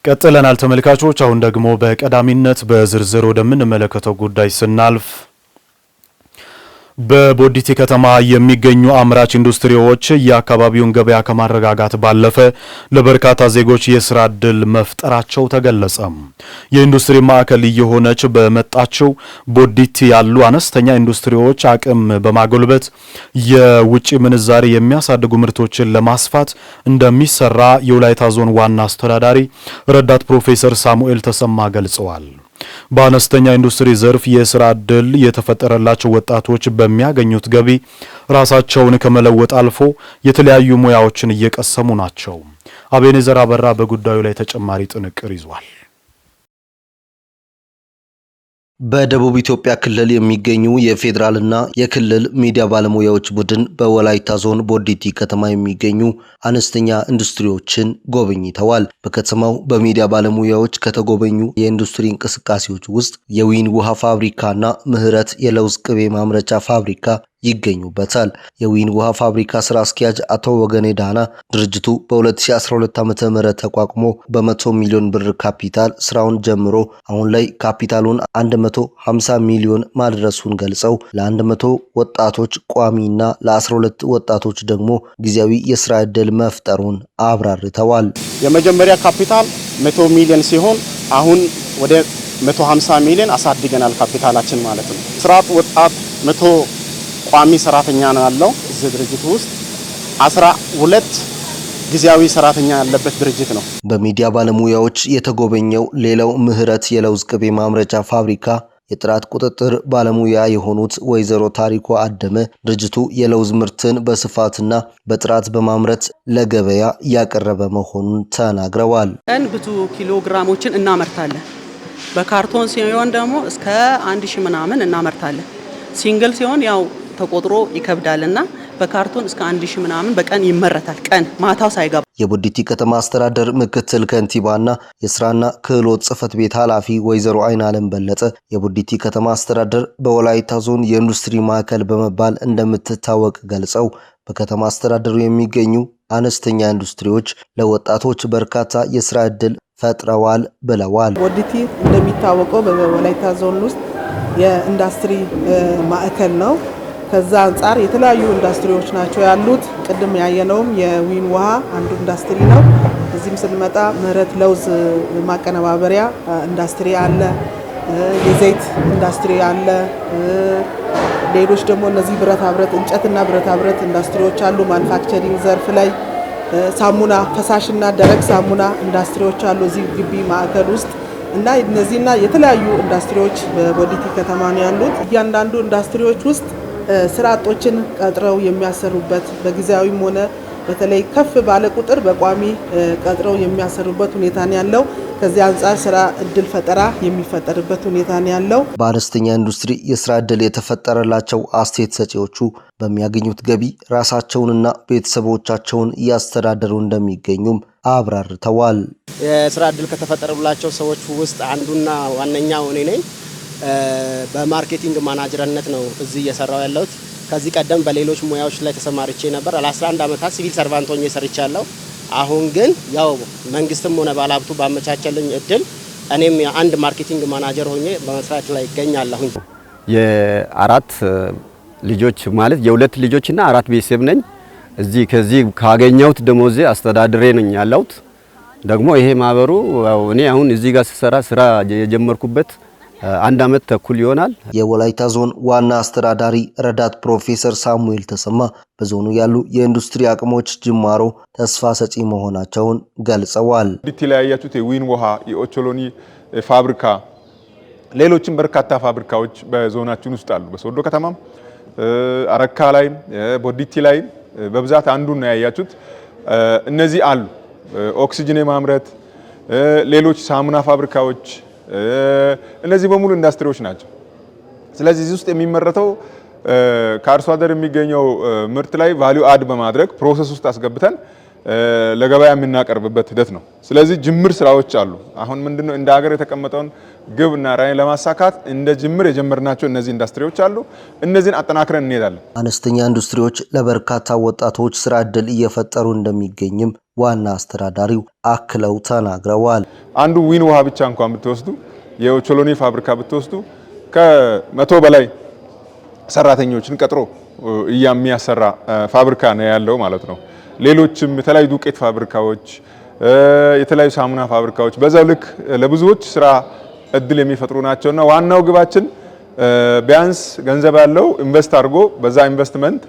ቀጥለናል ተመልካቾች። አሁን ደግሞ በቀዳሚነት በዝርዝር ወደምንመለከተው ጉዳይ ስናልፍ በቦዲቲ ከተማ የሚገኙ አምራች ኢንዱስትሪዎች የአካባቢውን ገበያ ከማረጋጋት ባለፈ ለበርካታ ዜጎች የሥራ ዕድል መፍጠራቸው ተገለጸ። የኢንዱስትሪ ማዕከል እየሆነች በመጣችው ቦዲቲ ያሉ አነስተኛ ኢንዱስትሪዎች አቅም በማጎልበት የውጭ ምንዛሪ የሚያሳድጉ ምርቶችን ለማስፋት እንደሚሰራ የወላይታ ዞን ዋና አስተዳዳሪ ረዳት ፕሮፌሰር ሳሙኤል ተሰማ ገልጸዋል። በአነስተኛ ኢንዱስትሪ ዘርፍ የሥራ ዕድል የተፈጠረላቸው ወጣቶች በሚያገኙት ገቢ ራሳቸውን ከመለወጥ አልፎ የተለያዩ ሙያዎችን እየቀሰሙ ናቸው። አቤኔዘር አበራ በጉዳዩ ላይ ተጨማሪ ጥንቅር ይዟል። በደቡብ ኢትዮጵያ ክልል የሚገኙ የፌዴራልና የክልል ሚዲያ ባለሙያዎች ቡድን በወላይታ ዞን ቦዲቲ ከተማ የሚገኙ አነስተኛ ኢንዱስትሪዎችን ጎብኝተዋል። በከተማው በሚዲያ ባለሙያዎች ከተጎበኙ የኢንዱስትሪ እንቅስቃሴዎች ውስጥ የዊን ውሃ ፋብሪካና ምህረት የለውዝ ቅቤ ማምረቻ ፋብሪካ ይገኙበታል። የዊን ውሃ ፋብሪካ ስራ አስኪያጅ አቶ ወገኔ ዳና ድርጅቱ በ2012 ዓ.ም ተቋቁሞ በ100 ሚሊዮን ብር ካፒታል ስራውን ጀምሮ አሁን ላይ ካፒታሉን 150 ሚሊዮን ማድረሱን ገልጸው ለ100 ወጣቶች ቋሚና ለ12 ወጣቶች ደግሞ ጊዜያዊ የስራ ዕድል መፍጠሩን አብራርተዋል። የመጀመሪያ ካፒታል 100 ሚሊዮን ሲሆን አሁን ወደ 150 ሚሊዮን አሳድገናል ካፒታላችን ማለት ነው። ስራት ወጣት 100 ቋሚ ሰራተኛ ነው ያለው እዚህ ድርጅት ውስጥ 12 ጊዜያዊ ሰራተኛ ያለበት ድርጅት ነው። በሚዲያ ባለሙያዎች የተጎበኘው ሌላው ምህረት የለውዝ ቅቤ ማምረቻ ፋብሪካ የጥራት ቁጥጥር ባለሙያ የሆኑት ወይዘሮ ታሪኮ አደመ ድርጅቱ የለውዝ ምርትን በስፋትና በጥራት በማምረት ለገበያ ያቀረበ መሆኑን ተናግረዋል። ቀን ብዙ ኪሎግራሞችን እናመርታለን። በካርቶን ሲሆን ደግሞ እስከ 1000 ምናምን እናመርታለን። ሲንግል ሲሆን ያው ተቆጥሮ ይከብዳልና በካርቶን እስከ 1000 ምናምን በቀን ይመረታል። ቀን ማታው ሳይገባ። የቦዲቲ ከተማ አስተዳደር ምክትል ከንቲባና የስራና ክህሎት ጽህፈት ቤት ኃላፊ ወይዘሮ አይናለም በለጠ የቦዲቲ ከተማ አስተዳደር በወላይታ ዞን የኢንዱስትሪ ማዕከል በመባል እንደምትታወቅ ገልጸው በከተማ አስተዳደሩ የሚገኙ አነስተኛ ኢንዱስትሪዎች ለወጣቶች በርካታ የስራ ዕድል ፈጥረዋል ብለዋል። ቦዲቲ እንደሚታወቀው በወላይታ ዞን ውስጥ የኢንዱስትሪ ማዕከል ነው። ከዛ አንጻር የተለያዩ ኢንዱስትሪዎች ናቸው ያሉት። ቅድም ያየነውም የዊን ውሃ አንዱ ኢንዱስትሪ ነው። እዚህም ስንመጣ ምህረት ለውዝ ማቀነባበሪያ ኢንዱስትሪ አለ፣ የዘይት ኢንዱስትሪ አለ። ሌሎች ደግሞ እነዚህ ብረታ ብረት እንጨትና ብረታ ብረት ኢንዱስትሪዎች አሉ። ማኑፋክቸሪንግ ዘርፍ ላይ ሳሙና፣ ፈሳሽና ደረቅ ሳሙና ኢንዱስትሪዎች አሉ እዚህ ግቢ ማዕከል ውስጥ እና እነዚህና የተለያዩ ኢንዱስትሪዎች በቦዲቲ ከተማ ነው ያሉት። እያንዳንዱ ኢንዱስትሪዎች ውስጥ ስራ አጦችን ቀጥረው የሚያሰሩበት በጊዜያዊም ሆነ በተለይ ከፍ ባለ ቁጥር በቋሚ ቀጥረው የሚያሰሩበት ሁኔታ ነው ያለው። ከዚህ አንጻር ስራ እድል ፈጠራ የሚፈጠርበት ሁኔታ ነው ያለው። በአነስተኛ ኢንዱስትሪ የስራ እድል የተፈጠረላቸው አስተያየት ሰጪዎቹ በሚያገኙት ገቢ ራሳቸውንና ቤተሰቦቻቸውን እያስተዳደሩ እንደሚገኙም አብራርተዋል። የስራ እድል ከተፈጠረላቸው ሰዎች ውስጥ አንዱና ዋነኛው እኔ ነኝ። በማርኬቲንግ ማናጀርነት ነው እዚህ እየሰራው ያለሁት። ከዚህ ቀደም በሌሎች ሙያዎች ላይ ተሰማርቼ ነበር። ለ11 ዓመታት ሲቪል ሰርቫንት ሆኜ ሰርቻለሁ። አሁን ግን ያው መንግስትም ሆነ ባለሀብቱ ባመቻቸልኝ እድል እኔም አንድ ማርኬቲንግ ማናጀር ሆኜ በመስራት ላይ እገኛለሁኝ። የአራት ልጆች ማለት የሁለት ልጆችና አራት ቤተሰብ ነኝ። ከዚህ ካገኘሁት ደሞዜ አስተዳድሬ ነኝ ያለሁት። ደግሞ ይሄ ማህበሩ እኔ አሁን እዚህ ጋር ስራ የጀመርኩበት 1 ዓመት ተኩል ይሆናል። የወላይታ ዞን ዋና አስተዳዳሪ ረዳት ፕሮፌሰር ሳሙኤል ተሰማ በዞኑ ያሉ የኢንዱስትሪ አቅሞች ጅማሮ ተስፋ ሰጪ መሆናቸውን ገልጸዋል። ዲቲላያያችሁት የዊን ውሃ፣ የኦቾሎኒ ፋብሪካ፣ ሌሎችም በርካታ ፋብሪካዎች በዞናችን ውስጥ አሉ። በሶዶ ከተማም አረካ ላይ ቦዲቲ ላይ በብዛት አንዱን ነው ያያችሁት። እነዚህ አሉ። ኦክሲጅን የማምረት ሌሎች ሳሙና ፋብሪካዎች እነዚህ በሙሉ ኢንዱስትሪዎች ናቸው። ስለዚህ እዚህ ውስጥ የሚመረተው ከአርሶ አደር የሚገኘው ምርት ላይ ቫልዩ አድ በማድረግ ፕሮሰስ ውስጥ አስገብተን ለገበያ የምናቀርብበት ሂደት ነው። ስለዚህ ጅምር ስራዎች አሉ። አሁን ምንድነው እንደ ሀገር የተቀመጠውን ግብና ራዕይ ለማሳካት እንደ ጅምር የጀመርናቸው እነዚህ ኢንዱስትሪዎች አሉ። እነዚህን አጠናክረን እንሄዳለን። አነስተኛ ኢንዱስትሪዎች ለበርካታ ወጣቶች ስራ ዕድል እየፈጠሩ እንደሚገኝም ዋና አስተዳዳሪው አክለው ተናግረዋል። አንዱ ዊን ውሃ ብቻ እንኳን ብትወስዱ የኦቾሎኒ ፋብሪካ ብትወስዱ ከ100 በላይ ሰራተኞችን ቀጥሮ የሚያሰራ ፋብሪካ ነው ያለው ማለት ነው። ሌሎችም የተለያዩ ዱቄት ፋብሪካዎች፣ የተለያዩ ሳሙና ፋብሪካዎች በዛው ልክ ለብዙዎች ስራ እድል የሚፈጥሩ ናቸውና ዋናው ግባችን ቢያንስ ገንዘብ ያለው ኢንቨስት አድርጎ በዛ ኢንቨስትመንት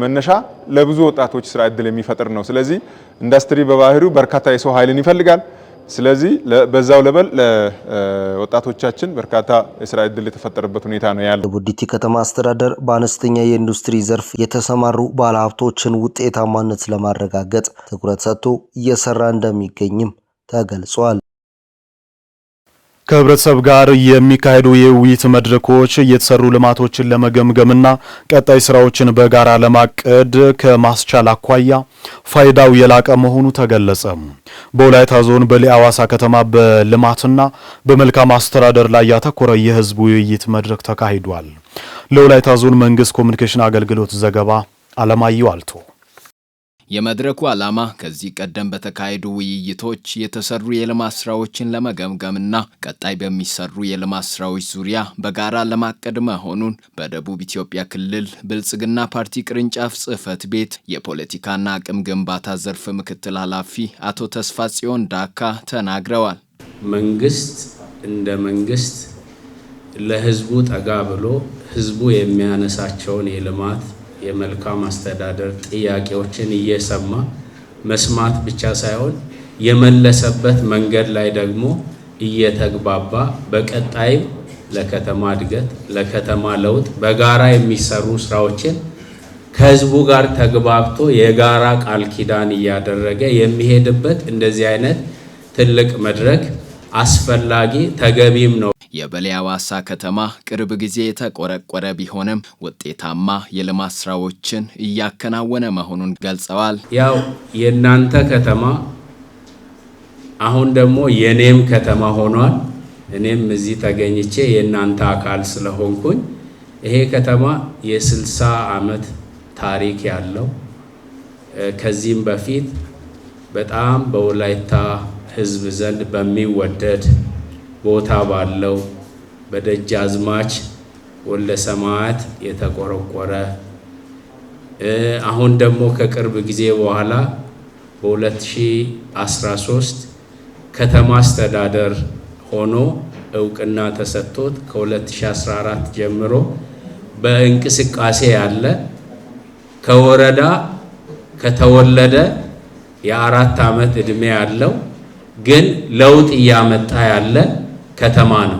መነሻ ለብዙ ወጣቶች ስራ እድል የሚፈጥር ነው። ስለዚህ ኢንዱስትሪ በባህሪው በርካታ የሰው ኃይልን ይፈልጋል። ስለዚህ በዛው ለበል ለወጣቶቻችን በርካታ የስራ እድል የተፈጠረበት ሁኔታ ነው ያለው። ቦዲቲ ከተማ አስተዳደር በአነስተኛ የኢንዱስትሪ ዘርፍ የተሰማሩ ባለሀብቶችን ውጤታማነት ለማረጋገጥ ትኩረት ሰጥቶ እየሰራ እንደሚገኝም ተገልጿል። ከህብረተሰብ ጋር የሚካሄዱ የውይይት መድረኮች የተሰሩ ልማቶችን ለመገምገምና ቀጣይ ስራዎችን በጋራ ለማቀድ ከማስቻል አኳያ ፋይዳው የላቀ መሆኑ ተገለጸ። በወላይታ ዞን በሊ አዋሳ ከተማ በልማትና በመልካም አስተዳደር ላይ ያተኮረ የህዝብ ውይይት መድረክ ተካሂዷል። ለወላይታ ዞን መንግስት ኮሚኒኬሽን አገልግሎት ዘገባ አለማየሁ አልቶ። የመድረኩ ዓላማ ከዚህ ቀደም በተካሄዱ ውይይቶች የተሰሩ የልማት ስራዎችን ለመገምገምና ቀጣይ በሚሰሩ የልማት ስራዎች ዙሪያ በጋራ ለማቀድ መሆኑን በደቡብ ኢትዮጵያ ክልል ብልጽግና ፓርቲ ቅርንጫፍ ጽህፈት ቤት የፖለቲካና አቅም ግንባታ ዘርፍ ምክትል ኃላፊ አቶ ተስፋጽዮን ዳካ ተናግረዋል። መንግስት እንደ መንግስት ለህዝቡ ጠጋ ብሎ ህዝቡ የሚያነሳቸውን የልማት የመልካም አስተዳደር ጥያቄዎችን እየሰማ መስማት ብቻ ሳይሆን የመለሰበት መንገድ ላይ ደግሞ እየተግባባ በቀጣይ ለከተማ እድገት ለከተማ ለውጥ በጋራ የሚሰሩ ስራዎችን ከህዝቡ ጋር ተግባብቶ የጋራ ቃል ኪዳን እያደረገ የሚሄድበት እንደዚህ አይነት ትልቅ መድረክ አስፈላጊ ተገቢም ነው። የበሊ አዋሳ ከተማ ቅርብ ጊዜ የተቆረቆረ ቢሆንም ውጤታማ የልማት ስራዎችን እያከናወነ መሆኑን ገልጸዋል። ያው የናንተ ከተማ አሁን ደግሞ የኔም ከተማ ሆኗል። እኔም እዚህ ተገኝቼ የናንተ አካል ስለሆንኩኝ ይሄ ከተማ የ60 ዓመት ታሪክ ያለው ከዚህም በፊት በጣም በወላይታ ህዝብ ዘንድ በሚወደድ ቦታ ባለው በደጃዝማች ወልደ ሰማያት የተቆረቆረ አሁን ደግሞ ከቅርብ ጊዜ በኋላ በ2013 ከተማ አስተዳደር ሆኖ እውቅና ተሰጥቶት ከ2014 ጀምሮ በእንቅስቃሴ ያለ ከወረዳ ከተወለደ የ4 ዓመት እድሜ ያለው ግን ለውጥ እያመጣ ያለ ከተማ ነው።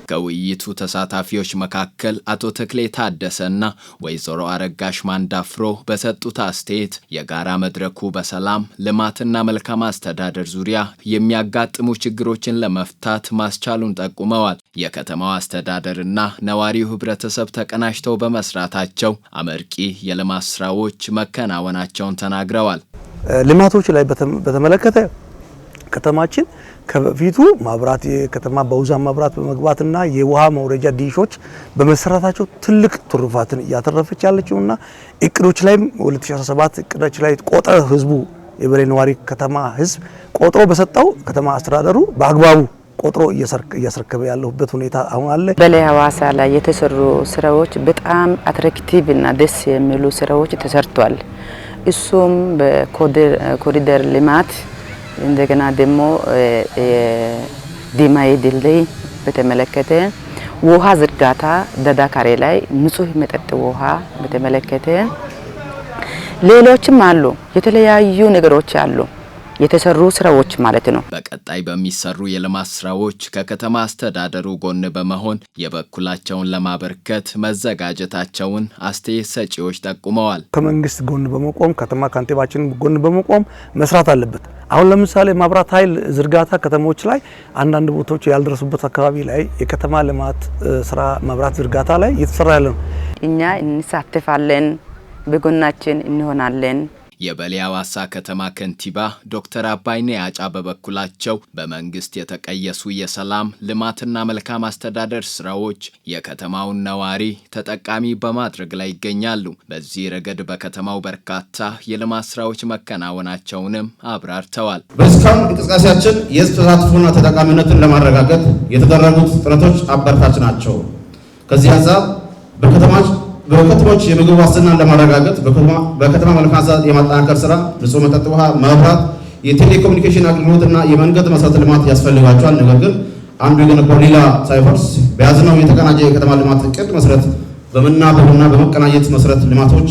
ከውይይቱ ተሳታፊዎች መካከል አቶ ተክሌ ታደሰና ወይዘሮ አረጋሽ ማንዳፍሮ በሰጡት አስተያየት የጋራ መድረኩ በሰላም ልማትና መልካም አስተዳደር ዙሪያ የሚያጋጥሙ ችግሮችን ለመፍታት ማስቻሉን ጠቁመዋል። የከተማው አስተዳደርና ነዋሪው ህብረተሰብ ተቀናጅተው በመስራታቸው አመርቂ የልማት ስራዎች መከናወናቸውን ተናግረዋል። ልማቶች ላይ በተመለከተ ከተማችን ከፊቱ ማብራት የከተማ በውዛ ማብራት በመግባትና የውሃ መውረጃ ዲሾች በመሰራታቸው ትልቅ ትሩፋትን እያተረፈች ያለችውና እቅዶች ላይ 2017 እቅዶች ላይ ቆጥሮ ህዝቡ የበሊ ነዋሪ ከተማ ህዝብ ቆጥሮ በሰጣው ከተማ አስተዳደሩ በአግባቡ ቆጥሮ እያስረከበ ያለበት ሁኔታ አሁን አለ። በሊ አዋሳ ላይ የተሰሩ ስራዎች በጣም አትራክቲቭ እና ደስ የሚሉ ስራዎች ተሰርቷል። እሱም በኮሪደር ልማት እንደገና ደግሞ ዲማይ ድልድይ በተመለከተ ውሃ ዝርጋታ ደዳካሬ ላይ ንጹህ መጠጥ ውሃ በተመለከተ ሌሎችም አሉ። የተለያዩ ነገሮች አሉ የተሰሩ ስራዎች ማለት ነው። በቀጣይ በሚሰሩ የልማት ስራዎች ከከተማ አስተዳደሩ ጎን በመሆን የበኩላቸውን ለማበርከት መዘጋጀታቸውን አስተያየት ሰጪዎች ጠቁመዋል። ከመንግስት ጎን በመቆም ከተማ ካንቲባችን ጎን በመቆም መስራት አለበት። አሁን ለምሳሌ ማብራት ኃይል ዝርጋታ ከተሞች ላይ አንዳንድ ቦታዎች ያልደረሱበት አካባቢ ላይ የከተማ ልማት ስራ ማብራት ዝርጋታ ላይ እየተሰራ ያለ ነው። እኛ እንሳተፋለን፣ በጎናችን እንሆናለን። የበሌ አዋሳ ከተማ ከንቲባ ዶክተር አባይኔ አጫ በበኩላቸው በመንግስት የተቀየሱ የሰላም ልማትና መልካም አስተዳደር ስራዎች የከተማውን ነዋሪ ተጠቃሚ በማድረግ ላይ ይገኛሉ። በዚህ ረገድ በከተማው በርካታ የልማት ስራዎች መከናወናቸውንም አብራርተዋል። በስካም እንቅስቃሴያችን የህዝብ ተሳትፎና ተጠቃሚነትን ለማረጋገጥ የተደረጉት ጥረቶች አበረታች ናቸው። ከዚህ አንፃር በከተሞች የምግብ ዋስትናን ለማረጋገጥ በከተማ መልካም አስተዳደር የማጠናከር ስራ ንጹህ መጠጥ ውሃ፣ መብራት፣ የቴሌኮሙኒኬሽን አገልግሎትና የመንገድ መሰረተ ልማት ያስፈልጋቸዋል። ነገር ግን አንዱ የገነባው ሌላ ሳይፈርስ በያዝነው የተቀናጀ የከተማ ልማት እቅድ መሰረት በመናበብና በመቀናጀት መሰረት ልማቶች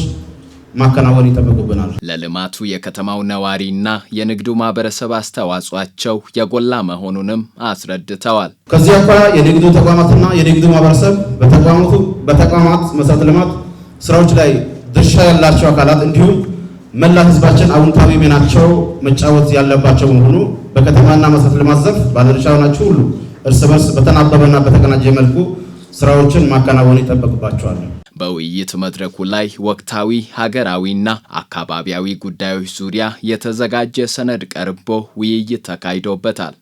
ማከናወን ይጠበቁብናል። ለልማቱ የከተማው ነዋሪና የንግዱ ማህበረሰብ አስተዋጽኦአቸው የጎላ መሆኑንም አስረድተዋል። ከዚህ አኳያ የንግዱ ተቋማትና የንግዱ ማህበረሰብ በተቋማት መሰረተ ልማት ስራዎች ላይ ድርሻ ያላቸው አካላት እንዲሁም መላ ህዝባችን አዎንታዊ ሚናቸው መጫወት ያለባቸው መሆኑ በከተማና መሰረተ ልማት ዘርፍ ባለድርሻ ናቸው ሁሉ እርስ በርስ በተናበበና በተቀናጀ መልኩ ስራዎችን ማከናወን ይጠበቅባቸዋል። በውይይት መድረኩ ላይ ወቅታዊ ሀገራዊና አካባቢያዊ ጉዳዮች ዙሪያ የተዘጋጀ ሰነድ ቀርቦ ውይይት ተካሂዶበታል።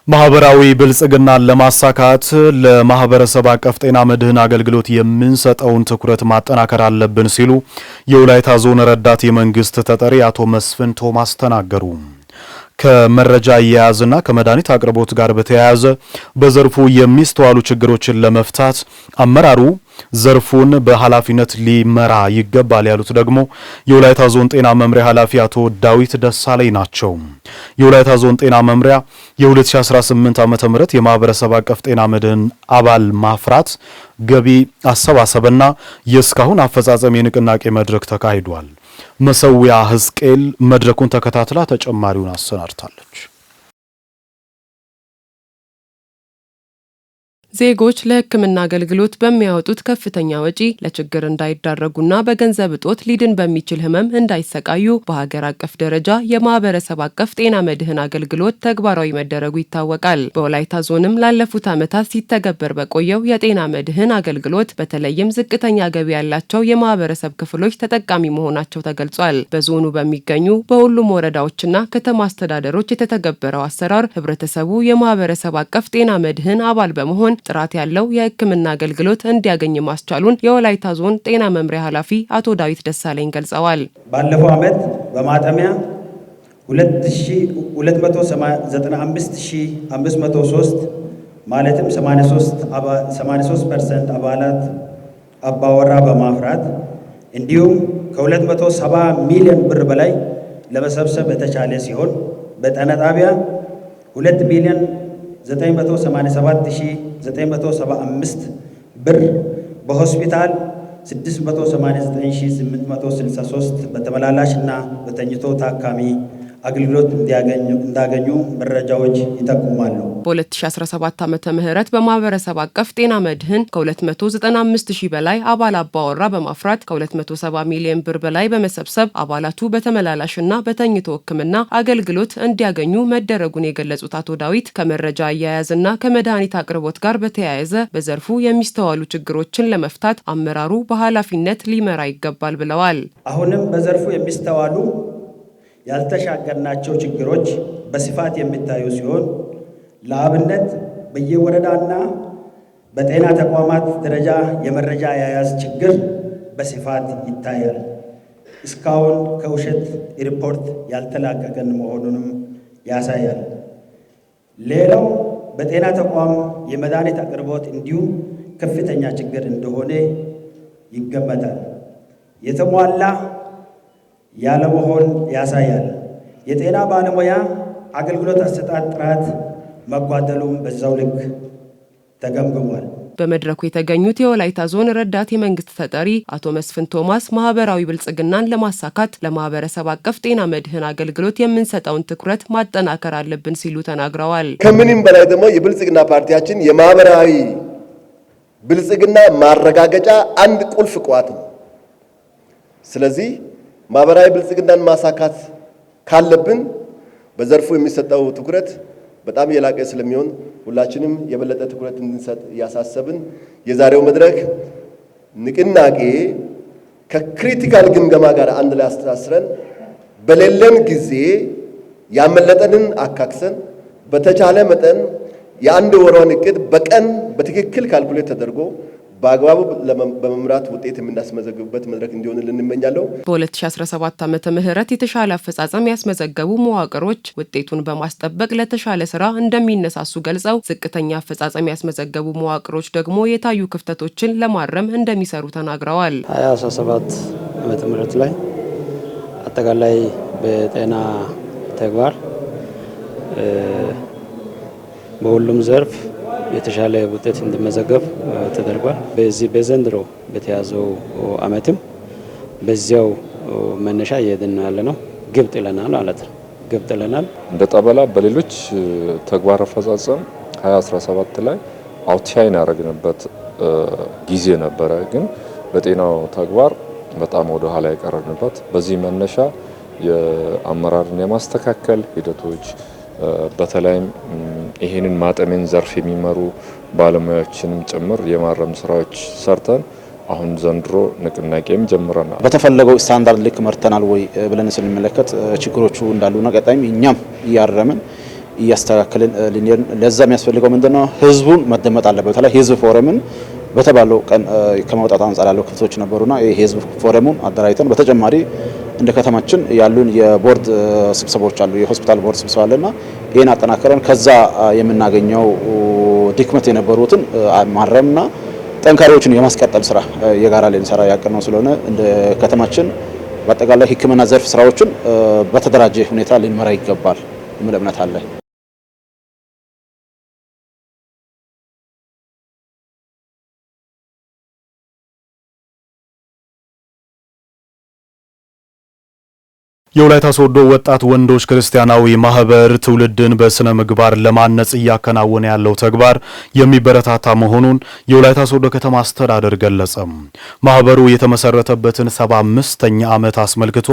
ማህበራዊ ብልጽግናን ለማሳካት ለማህበረሰብ አቀፍ ጤና መድህን አገልግሎት የምንሰጠውን ትኩረት ማጠናከር አለብን ሲሉ የወላይታ ዞን ረዳት የመንግስት ተጠሪ አቶ መስፍን ቶማስ ተናገሩ። ከመረጃ አያያዝና ከመድኃኒት አቅርቦት ጋር በተያያዘ በዘርፉ የሚስተዋሉ ችግሮችን ለመፍታት አመራሩ ዘርፉን በኃላፊነት ሊመራ ይገባል ያሉት ደግሞ የወላይታ ዞን ጤና መምሪያ ኃላፊ አቶ ዳዊት ደሳለኝ ናቸው። የወላይታ ዞን ጤና መምሪያ የ2018 ዓ.ም የማህበረሰብ አቀፍ ጤና መድህን አባል ማፍራት ገቢ አሰባሰብና የእስካሁን አፈጻጸም የንቅናቄ መድረክ ተካሂዷል። መሰዊያ ህዝቅኤል መድረኩን ተከታትላ ተጨማሪውን አሰናድታለች። ዜጎች ለሕክምና አገልግሎት በሚያወጡት ከፍተኛ ወጪ ለችግር እንዳይዳረጉና በገንዘብ እጦት ሊድን በሚችል ህመም እንዳይሰቃዩ በሀገር አቀፍ ደረጃ የማህበረሰብ አቀፍ ጤና መድህን አገልግሎት ተግባራዊ መደረጉ ይታወቃል። በወላይታ ዞንም ላለፉት ዓመታት ሲተገበር በቆየው የጤና መድህን አገልግሎት በተለይም ዝቅተኛ ገቢ ያላቸው የማህበረሰብ ክፍሎች ተጠቃሚ መሆናቸው ተገልጿል። በዞኑ በሚገኙ በሁሉም ወረዳዎችና ከተማ አስተዳደሮች የተተገበረው አሰራር ህብረተሰቡ የማህበረሰብ አቀፍ ጤና መድህን አባል በመሆን ጥራት ያለው የሕክምና አገልግሎት እንዲያገኝ ማስቻሉን የወላይታ ዞን ጤና መምሪያ ኃላፊ አቶ ዳዊት ደሳለኝ ገልጸዋል። ባለፈው ዓመት በማጠሚያ 295503 ማለትም 83% አባላት አባወራ በማፍራት እንዲሁም ከ270 ሚሊዮን ብር በላይ ለመሰብሰብ የተቻለ ሲሆን በጤና ጣቢያ 2 ሚሊዮን 987975 ብር በሆስፒታል 689863 በተመላላሽ እና በተኝቶ ታካሚ አገልግሎት እንዳገኙ መረጃዎች ይጠቁማሉ። በ2017 ዓመተ ምህረት በማህበረሰብ አቀፍ ጤና መድህን ከ295 ሺህ በላይ አባል አባወራ በማፍራት ከ270 ሚሊዮን ብር በላይ በመሰብሰብ አባላቱ በተመላላሽና በተኝቶ ሕክምና አገልግሎት እንዲያገኙ መደረጉን የገለጹት አቶ ዳዊት ከመረጃ አያያዝና ከመድኃኒት አቅርቦት ጋር በተያያዘ በዘርፉ የሚስተዋሉ ችግሮችን ለመፍታት አመራሩ በኃላፊነት ሊመራ ይገባል ብለዋል። አሁንም በዘርፉ የሚስተዋሉ ያልተሻገርናቸው ችግሮች በስፋት የሚታዩ ሲሆን ለአብነት በየወረዳና በጤና ተቋማት ደረጃ የመረጃ አያያዝ ችግር በስፋት ይታያል። እስካሁን ከውሸት ሪፖርት ያልተላቀቀን መሆኑንም ያሳያል። ሌላው በጤና ተቋም የመድኃኒት አቅርቦት እንዲሁም ከፍተኛ ችግር እንደሆነ ይገመታል። የተሟላ ያለመሆን ያሳያል። የጤና ባለሙያ አገልግሎት አሰጣጥ ጥራት መጓደሉም በዛው ልክ ተገምግሟል። በመድረኩ የተገኙት የወላይታ ዞን ረዳት የመንግስት ተጠሪ አቶ መስፍን ቶማስ ማህበራዊ ብልጽግናን ለማሳካት ለማህበረሰብ አቀፍ ጤና መድህን አገልግሎት የምንሰጠውን ትኩረት ማጠናከር አለብን ሲሉ ተናግረዋል። ከምንም በላይ ደግሞ የብልጽግና ፓርቲያችን የማህበራዊ ብልጽግና ማረጋገጫ አንድ ቁልፍ ቋት ነው። ስለዚህ ማህበራዊ ብልጽግናን ማሳካት ካለብን በዘርፉ የሚሰጠው ትኩረት በጣም የላቀ ስለሚሆን ሁላችንም የበለጠ ትኩረት እንድንሰጥ እያሳሰብን የዛሬው መድረክ ንቅናቄ ከክሪቲካል ግምገማ ጋር አንድ ላይ አስተሳስረን በሌለን ጊዜ ያመለጠንን አካክሰን በተቻለ መጠን የአንድ ወሯን እቅድ በቀን በትክክል ካልኩሌት ተደርጎ በአግባቡ በመምራት ውጤት የምናስመዘግብበት መድረክ እንዲሆንልን እንመኛለሁ። በ2017 ዓመተ ምህረት የተሻለ አፈጻጸም ያስመዘገቡ መዋቅሮች ውጤቱን በማስጠበቅ ለተሻለ ስራ እንደሚነሳሱ ገልጸው ዝቅተኛ አፈጻጸም ያስመዘገቡ መዋቅሮች ደግሞ የታዩ ክፍተቶችን ለማረም እንደሚሰሩ ተናግረዋል። 2017 ዓመተ ምህረት ላይ አጠቃላይ በጤና ተግባር በሁሉም ዘርፍ የተሻለ ውጤት እንዲመዘገብ ተደርጓል። በዚህ በዘንድሮ በተያዘው ዓመትም በዚያው መነሻ እየሄድን ያለ ነው። ግብ ጥለናል ማለት ነው። ግብ ጥለናል። እንደ ጠበላ በሌሎች ተግባር አፈጻጸም 2017 ላይ አውትሻይን ያደረግንበት ጊዜ ነበረ። ግን በጤናው ተግባር በጣም ወደ ኋላ የቀረንበት በዚህ መነሻ የአመራርን የማስተካከል ሂደቶች በተለይም ይሄንን ማጠሜን ዘርፍ የሚመሩ ባለሙያዎችንም ጭምር የማረም ስራዎች ሰርተን አሁን ዘንድሮ ንቅናቄም ጀምረናል። በተፈለገው ስታንዳርድ ልክ መርተናል ወይ ብለን ስንመለከት ችግሮቹ እንዳሉና ቀጣይም እኛም እያረምን እያስተካከልን ልንሄድ ለዛ የሚያስፈልገው ምንድነው ህዝቡን መደመጥ አለበት። በተለይ ህዝብ ፎረምን በተባለው ቀን ከመውጣት አንጻር ያለው ክፍተቶች ነበሩና ይሄ ህዝብ ፎረሙን አደራጅተን በተጨማሪ እንደ ከተማችን ያሉን የቦርድ ስብሰባዎች አሉ። የሆስፒታል ቦርድ ስብሰባ አለና ይሄን አጠናከረን ከዛ የምናገኘው ድክመት የነበሩትን ማረምና ጠንካሪዎችን የማስቀጠል ስራ የጋራ ልንሰራ ያቀድነው ስለሆነ እንደ ከተማችን በአጠቃላይ ሕክምና ዘርፍ ስራዎችን በተደራጀ ሁኔታ ልንመራ ይገባል የሚል እምነት አለ። የወላይታ ሶዶ ወጣት ወንዶች ክርስቲያናዊ ማህበር ትውልድን በስነ ምግባር ለማነጽ እያከናወነ ያለው ተግባር የሚበረታታ መሆኑን የወላይታ ሶዶ ከተማ አስተዳደር ገለጸ። ማህበሩ የተመሰረተበትን 75ኛ ዓመት አስመልክቶ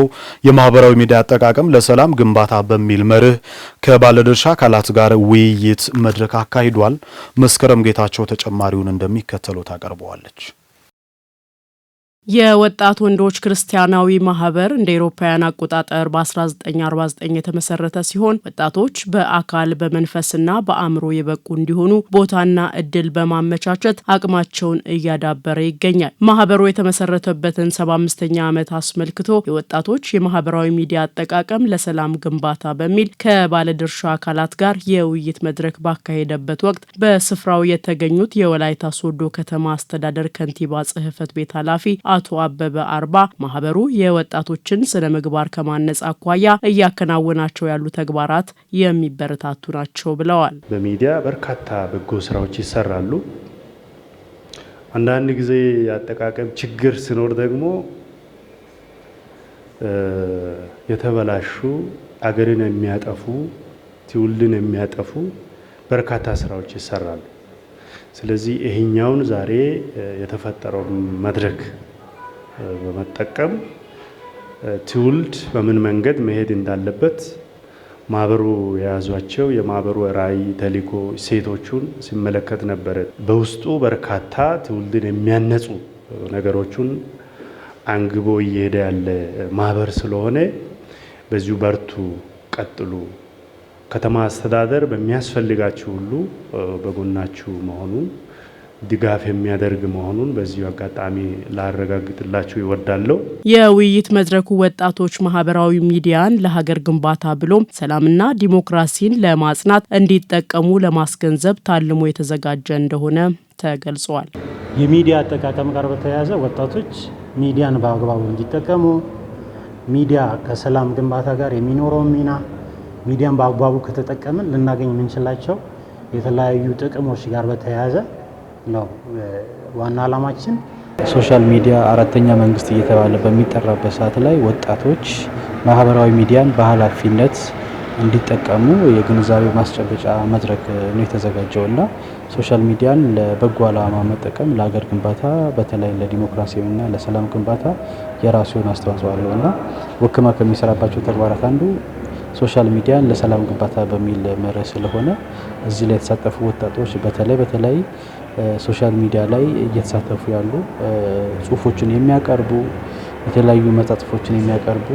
የማህበራዊ ሚዲያ አጠቃቀም ለሰላም ግንባታ በሚል መርህ ከባለድርሻ አካላት ጋር ውይይት መድረክ አካሂዷል። መስከረም ጌታቸው ተጨማሪውን እንደሚከተለው ታቀርበዋለች። የወጣት ወንዶች ክርስቲያናዊ ማህበር እንደ አውሮፓውያን አቆጣጠር በ1949 የተመሰረተ ሲሆን ወጣቶች በአካል በመንፈስና በአእምሮ የበቁ እንዲሆኑ ቦታና እድል በማመቻቸት አቅማቸውን እያዳበረ ይገኛል። ማህበሩ የተመሰረተበትን 75ኛ ዓመት አስመልክቶ የወጣቶች የማህበራዊ ሚዲያ አጠቃቀም ለሰላም ግንባታ በሚል ከባለድርሻ አካላት ጋር የውይይት መድረክ ባካሄደበት ወቅት በስፍራው የተገኙት የወላይታ ሶዶ ከተማ አስተዳደር ከንቲባ ጽሕፈት ቤት ኃላፊ አቶ አበበ አርባ ማህበሩ የወጣቶችን ስነ ምግባር ከማነጽ አኳያ እያከናወናቸው ያሉ ተግባራት የሚበረታቱ ናቸው ብለዋል። በሚዲያ በርካታ በጎ ስራዎች ይሰራሉ። አንዳንድ ጊዜ የአጠቃቀም ችግር ሲኖር ደግሞ የተበላሹ አገርን የሚያጠፉ ትውልድን የሚያጠፉ በርካታ ስራዎች ይሰራሉ። ስለዚህ ይሄኛውን ዛሬ የተፈጠረውን መድረክ በመጠቀም ትውልድ በምን መንገድ መሄድ እንዳለበት ማህበሩ የያዟቸው የማህበሩ ራዕይ፣ ተልዕኮ፣ እሴቶቹን ሲመለከት ነበር። በውስጡ በርካታ ትውልድን የሚያነጹ ነገሮችን አንግቦ እየሄደ ያለ ማህበር ስለሆነ በዚሁ በርቱ፣ ቀጥሉ፣ ከተማ አስተዳደር በሚያስፈልጋችሁ ሁሉ በጎናችሁ መሆኑን ድጋፍ የሚያደርግ መሆኑን በዚሁ አጋጣሚ ላረጋግጥላችሁ ይወዳለሁ። የውይይት መድረኩ ወጣቶች ማህበራዊ ሚዲያን ለሀገር ግንባታ ብሎም ሰላምና ዲሞክራሲን ለማጽናት እንዲጠቀሙ ለማስገንዘብ ታልሞ የተዘጋጀ እንደሆነ ተገልጿል። የሚዲያ አጠቃቀም ጋር በተያያዘ ወጣቶች ሚዲያን በአግባቡ እንዲጠቀሙ፣ ሚዲያ ከሰላም ግንባታ ጋር የሚኖረውን ሚና፣ ሚዲያን በአግባቡ ከተጠቀምን ልናገኝ የምንችላቸው የተለያዩ ጥቅሞች ጋር በተያያዘ ነው ዋና ዓላማችን። ሶሻል ሚዲያ አራተኛ መንግስት እየተባለ በሚጠራበት ሰዓት ላይ ወጣቶች ማህበራዊ ሚዲያን በኃላፊነት እንዲጠቀሙ የግንዛቤ ማስጨበጫ መድረክ ነው የተዘጋጀውና ሶሻል ሚዲያን ለበጎ ዓላማ መጠቀም ለሀገር ግንባታ በተለይ ለዲሞክራሲና ለሰላም ግንባታ የራሱን አስተዋጽኦ አለውና ወክማ ከሚሰራባቸው ተግባራት አንዱ ሶሻል ሚዲያን ለሰላም ግንባታ በሚል መርህ ስለሆነ እዚህ ላይ የተሳተፉ ወጣቶች በተለይ ሶሻል ሚዲያ ላይ እየተሳተፉ ያሉ ጽሁፎችን የሚያቀርቡ የተለያዩ መጣጥፎችን የሚያቀርቡ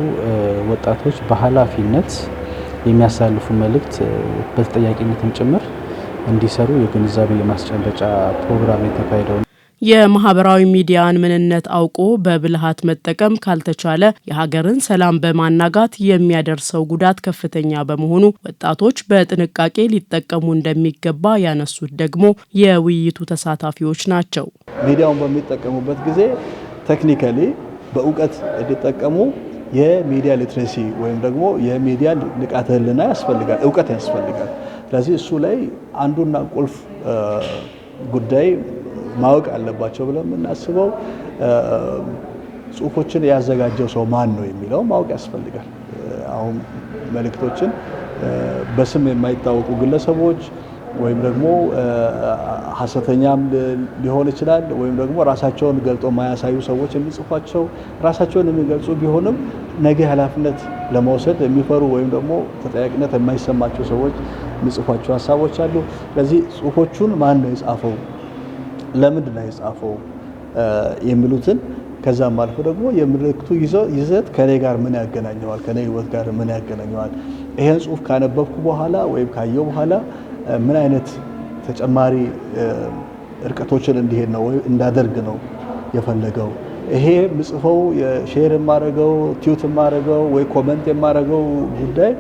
ወጣቶች በኃላፊነት የሚያሳልፉ መልእክት በተጠያቂነትም ጭምር እንዲሰሩ የግንዛቤ የማስጨበጫ ፕሮግራም የተካሄደው። የማህበራዊ ሚዲያን ምንነት አውቆ በብልሃት መጠቀም ካልተቻለ የሀገርን ሰላም በማናጋት የሚያደርሰው ጉዳት ከፍተኛ በመሆኑ ወጣቶች በጥንቃቄ ሊጠቀሙ እንደሚገባ ያነሱት ደግሞ የውይይቱ ተሳታፊዎች ናቸው። ሚዲያውን በሚጠቀሙበት ጊዜ ቴክኒካሊ በእውቀት እንዲጠቀሙ የሚዲያ ሊትሬሲ ወይም ደግሞ የሚዲያ ንቃተ ህሊና ያስፈልጋል፣ እውቀት ያስፈልጋል። ስለዚህ እሱ ላይ አንዱና ቁልፍ ጉዳይ ማወቅ አለባቸው ብለን የምናስበው ጽሁፎችን ያዘጋጀው ሰው ማን ነው የሚለው ማወቅ ያስፈልጋል። አሁን መልእክቶችን በስም የማይታወቁ ግለሰቦች ወይም ደግሞ ሐሰተኛም ሊሆን ይችላል ወይም ደግሞ ራሳቸውን ገልጦ ማያሳዩ ሰዎች የሚጽፏቸው ራሳቸውን የሚገልጹ ቢሆንም ነገ ኃላፊነት ለመውሰድ የሚፈሩ ወይም ደግሞ ተጠያቂነት የማይሰማቸው ሰዎች የሚጽፏቸው ሀሳቦች አሉ። ስለዚህ ጽሁፎቹን ማን ነው የጻፈው፣ ለምንድን ነው የጻፈው የሚሉትን ከዛም አልፎ ደግሞ የምልክቱ ይዘት ከኔ ጋር ምን ያገናኘዋል፣ ከኔ ህይወት ጋር ምን ያገናኘዋል፣ ይሄን ጽሁፍ ካነበብኩ በኋላ ወይም ካየው በኋላ ምን አይነት ተጨማሪ እርቀቶችን እንዲሄድ ነው ወይ እንዳደርግ ነው የፈለገው። ይሄ ምጽፈው የሼር የማረገው ቲዩት የማረገው ወይ ኮሜንት የማረገው ጉዳይ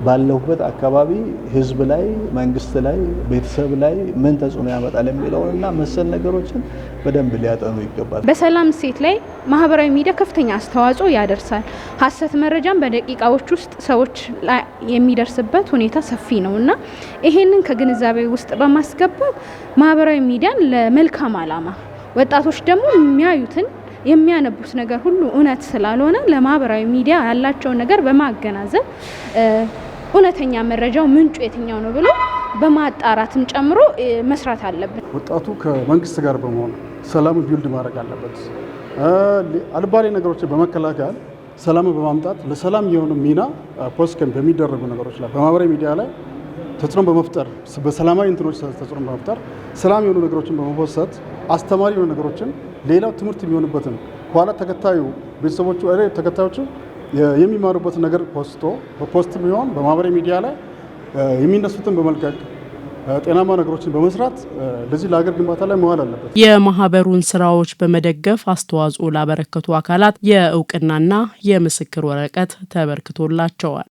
ባለሁበት አካባቢ ህዝብ ላይ፣ መንግስት ላይ፣ ቤተሰብ ላይ ምን ተጽዕኖ ያመጣል የሚለውና መሰል ነገሮችን በደንብ ሊያጠኑ ይገባል። በሰላም እሴት ላይ ማህበራዊ ሚዲያ ከፍተኛ አስተዋጽኦ ያደርሳል። ሐሰት መረጃን በደቂቃዎች ውስጥ ሰዎች ላይ የሚደርስበት ሁኔታ ሰፊ ነውና ይሄንን ከግንዛቤ ውስጥ በማስገባት ማህበራዊ ሚዲያን ለመልካም ዓላማ ወጣቶች ደግሞ የሚያዩትን የሚያነቡት ነገር ሁሉ እውነት ስላልሆነ ለማህበራዊ ሚዲያ ያላቸውን ነገር በማገናዘብ እውነተኛ መረጃው ምንጩ የትኛው ነው ብሎ በማጣራትም ጨምሮ መስራት አለብን። ወጣቱ ከመንግስት ጋር በመሆን ሰላም ቢልድ ማድረግ አለበት። አልባሌ ነገሮችን በመከላከል ሰላም በማምጣት ለሰላም የሆነ ሚና ፖስት በሚደረጉ ነገሮች ላይ በማህበራዊ ሚዲያ ላይ ተጽዕኖ በመፍጠር በሰላማዊ እንትኖች ተጽዕኖ በመፍጠር ሰላም የሆኑ ነገሮችን በመፖሰት አስተማሪ የሆኑ ነገሮችን ሌላው ትምህርት የሚሆንበትን ኋላ ተከታዩ ቤተሰቦቹ ተከታዮቹ የሚማሩበት ነገር በፖስት ቢሆን በማህበራዊ ሚዲያ ላይ የሚነሱትን በመልቀቅ ጤናማ ነገሮችን በመስራት ለዚህ ለሀገር ግንባታ ላይ መዋል አለበት። የማህበሩን ስራዎች በመደገፍ አስተዋጽኦ ላበረከቱ አካላት የእውቅናና የምስክር ወረቀት ተበርክቶላቸዋል።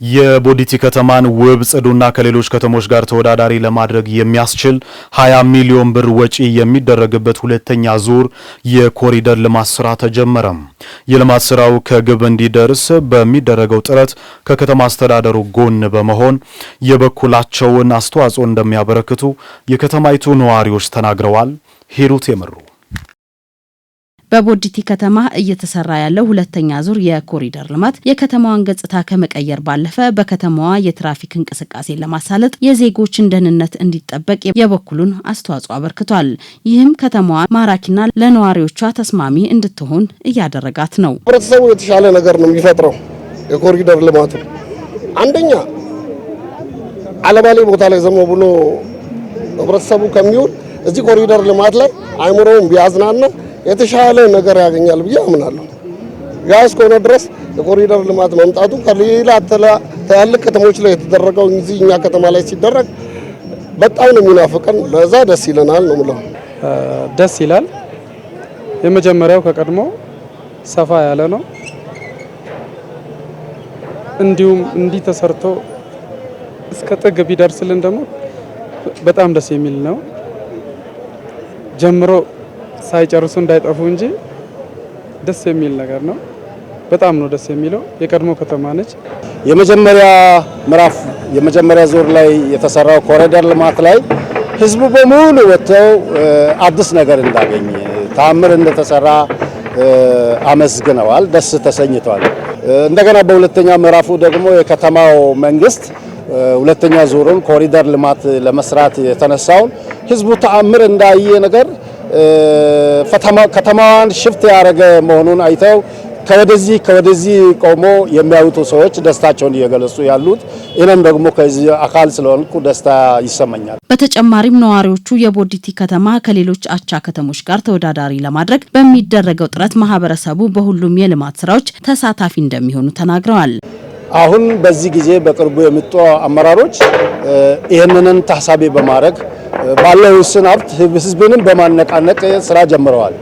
የቦዲቲ ከተማን ውብ ጽዱና ከሌሎች ከተሞች ጋር ተወዳዳሪ ለማድረግ የሚያስችል 20 ሚሊዮን ብር ወጪ የሚደረግበት ሁለተኛ ዙር የኮሪደር ልማት ስራ ተጀመረ። የልማት ስራው ከግብ እንዲደርስ በሚደረገው ጥረት ከከተማ አስተዳደሩ ጎን በመሆን የበኩላቸውን አስተዋጽኦ እንደሚያበረክቱ የከተማይቱ ነዋሪዎች ተናግረዋል። ሂሩት የመሩ በቦዲቲ ከተማ እየተሰራ ያለው ሁለተኛ ዙር የኮሪደር ልማት የከተማዋን ገጽታ ከመቀየር ባለፈ በከተማዋ የትራፊክ እንቅስቃሴን ለማሳለጥ የዜጎችን ደህንነት እንዲጠበቅ የበኩሉን አስተዋጽኦ አበርክቷል። ይህም ከተማዋ ማራኪና ለነዋሪዎቿ ተስማሚ እንድትሆን እያደረጋት ነው። ህብረተሰቡ የተሻለ ነገር ነው የሚፈጥረው። የኮሪደር ልማቱ አንደኛ አለባሌ ቦታ ላይ ዘሞ ብሎ ህብረተሰቡ ከሚውል እዚህ ኮሪደር ልማት ላይ አይምሮውን ቢያዝናና የተሻለ ነገር ያገኛል ብዬ አምናለሁ። ያ እስከሆነ ድረስ የኮሪደር ልማት መምጣቱ ከሌላ ትላልቅ ከተሞች ላይ የተደረገው እዚህ እኛ ከተማ ላይ ሲደረግ በጣም ነው የሚናፍቀን። ለዛ ደስ ይለናል ነው የምለው። ደስ ይላል። የመጀመሪያው ከቀድሞ ሰፋ ያለ ነው። እንዲሁም እንዲህ ተሰርቶ እስከ ጥግ ቢደርስልን ደግሞ በጣም ደስ የሚል ነው። ጀምሮ ሳይጨርሱ እንዳይጠፉ እንጂ ደስ የሚል ነገር ነው። በጣም ነው ደስ የሚለው። የቀድሞ ከተማ ነች። የመጀመሪያ ምዕራፍ የመጀመሪያ ዙር ላይ የተሰራው ኮሪደር ልማት ላይ ህዝቡ በሙሉ ወጥተው አዲስ ነገር እንዳገኘ ተአምር እንደተሰራ አመስግነዋል፣ ደስ ተሰኝተዋል። እንደገና በሁለተኛ ምዕራፉ ደግሞ የከተማው መንግስት ሁለተኛ ዙሩን ኮሪደር ልማት ለመስራት የተነሳውን ህዝቡ ተአምር እንዳየ ነገር ከተማዋን ሽፍት ያደረገ መሆኑን አይተው ከወደዚህ ቆሞ የሚያዩቱ ሰዎች ደስታቸውን እየገለጹ ያሉት እኔም ደግሞ ከዚህ አካል ስለሆንኩ ደስታ ይሰማኛል። በተጨማሪም ነዋሪዎቹ የቦዲቲ ከተማ ከሌሎች አቻ ከተሞች ጋር ተወዳዳሪ ለማድረግ በሚደረገው ጥረት ማህበረሰቡ በሁሉም የልማት ስራዎች ተሳታፊ እንደሚሆኑ ተናግረዋል። አሁን በዚህ ጊዜ በቅርቡ የመጡ አመራሮች ይህንን ታሳቢ በማድረግ ባለው ውስን ሀብት ህዝብንም በማነቃነቅ ስራ ጀምረዋል።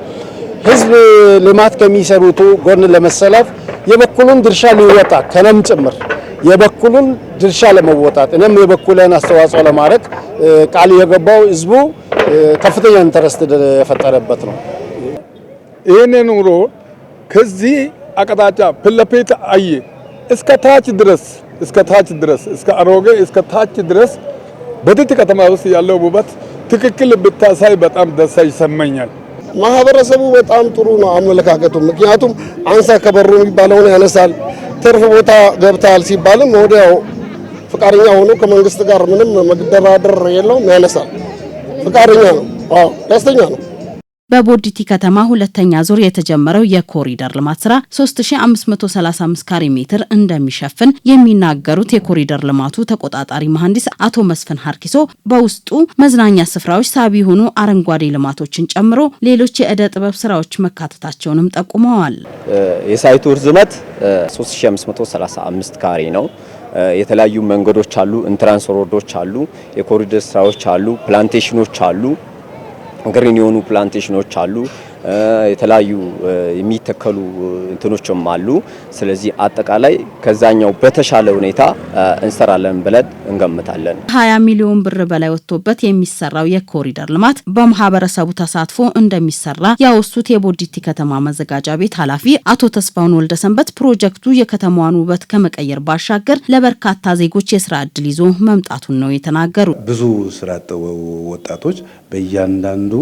ህዝብ ልማት ከሚሰሩቱ ጎን ለመሰለፍ የበኩሉን ድርሻ ሊወጣ ከነም ጭምር የበኩሉን ድርሻ ለመወጣት እኔም የበኩሌን አስተዋጽኦ ለማድረግ ቃል የገባው ህዝቡ ከፍተኛ ኢንተረስት የፈጠረበት ነው። ይህንን ኑሮ ከዚህ አቅጣጫ ፍለፊት አየ እስከ ታች ድረስ እስከ አሮጌ እስከ ታች ድረስ ቦዲቲ ከተማ ውስጥ ያለው ውበት ትክክል ብታሳይ በጣም ደስ ይሰማኛል። ማህበረሰቡ በጣም ጥሩ ነው አመለካከቱ። ምክንያቱም አንሳ ከበሩ የሚባለውን ያነሳል። ትርፍ ቦታ ገብታል ሲባልም ወዲያው ፍቃደኛ ሆኖ ከመንግስት ጋር ምንም መደራደር የለውም ያነሳል። ፍቃደኛ ነው። አዎ ደስተኛ ነው። በቦዲቲ ከተማ ሁለተኛ ዙር የተጀመረው የኮሪደር ልማት ስራ 3535 ካሬ ሜትር እንደሚሸፍን የሚናገሩት የኮሪደር ልማቱ ተቆጣጣሪ መሐንዲስ አቶ መስፍን ሀርኪሶ በውስጡ መዝናኛ ስፍራዎች፣ ሳቢ የሆኑ አረንጓዴ ልማቶችን ጨምሮ ሌሎች የእደ ጥበብ ስራዎች መካተታቸውንም ጠቁመዋል። የሳይቱ ርዝመት 3535 ካሬ ነው። የተለያዩ መንገዶች አሉ፣ ኢንትራንስ ሮዶች አሉ፣ የኮሪደር ስራዎች አሉ፣ ፕላንቴሽኖች አሉ፣ ግሪን የሆኑ ፕላንቴሽኖች አሉ፣ የተለያዩ የሚተከሉ እንትኖችም አሉ። ስለዚህ አጠቃላይ ከዛኛው በተሻለ ሁኔታ እንሰራለን ብለን እንገምታለን። 20 ሚሊዮን ብር በላይ ወጥቶበት የሚሰራው የኮሪደር ልማት በማህበረሰቡ ተሳትፎ እንደሚሰራ ያወሱት የቦዲቲ ከተማ መዘጋጃ ቤት ኃላፊ አቶ ተስፋውን ወልደሰንበት ፕሮጀክቱ የከተማዋን ውበት ከመቀየር ባሻገር ለበርካታ ዜጎች የስራ እድል ይዞ መምጣቱን ነው የተናገሩ። ብዙ ስራ አጥ ወጣቶች በእያንዳንዱ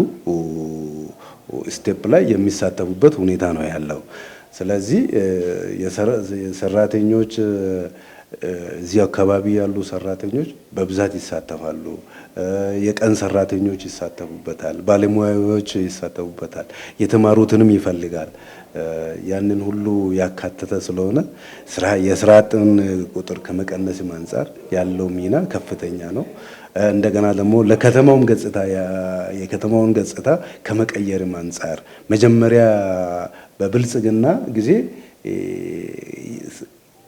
ስቴፕ ላይ የሚሳተፉበት ሁኔታ ነው ያለው። ስለዚህ የሰራተኞች እዚህ አካባቢ ያሉ ሰራተኞች በብዛት ይሳተፋሉ። የቀን ሰራተኞች ይሳተፉበታል፣ ባለሙያዎች ይሳተፉበታል፣ የተማሩትንም ይፈልጋል። ያንን ሁሉ ያካተተ ስለሆነ የስራ አጥን ቁጥር ከመቀነስም አንጻር ያለው ሚና ከፍተኛ ነው። እንደገና ደግሞ ለከተማውም ገጽታ የከተማውን ገጽታ ከመቀየርም አንጻር መጀመሪያ በብልጽግና ጊዜ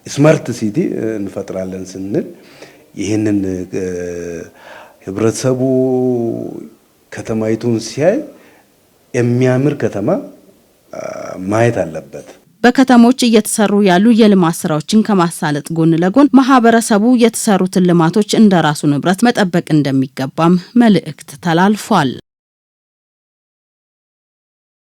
ስማርት ሲቲ እንፈጥራለን ስንል ይህንን ህብረተሰቡ ከተማይቱን ሲያይ የሚያምር ከተማ ማየት አለበት። በከተሞች እየተሰሩ ያሉ የልማት ስራዎችን ከማሳለጥ ጎን ለጎን ማህበረሰቡ የተሰሩትን ልማቶች እንደራሱ ንብረት መጠበቅ እንደሚገባም መልእክት ተላልፏል።